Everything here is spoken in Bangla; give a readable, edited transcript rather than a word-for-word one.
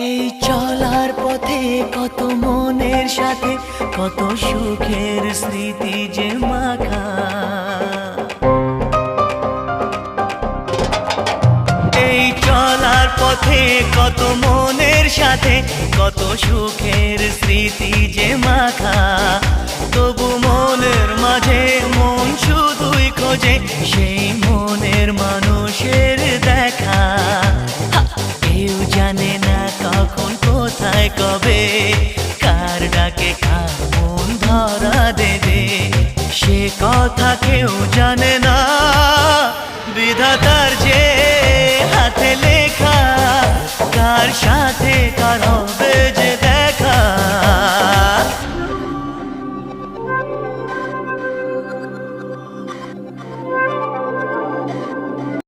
এই চলার পথে কত মনের সাথে কত সুখের স্মৃতি যে মাখা। এই চলার পথে কত মনের সাথে কত সুখের স্মৃতি যে মাখা। তবু মনের মাঝে মন শুধুই খোঁজে সেই মনের মানুষের দেখা। কেউ জানে না কখন কোথায় কবে কার ডাকে কার মন ধরা দেবে, সে কথা কেউ জানে না। বিধাতার যে হাতে লেখা কার সাথে কার হবে যে দেখা।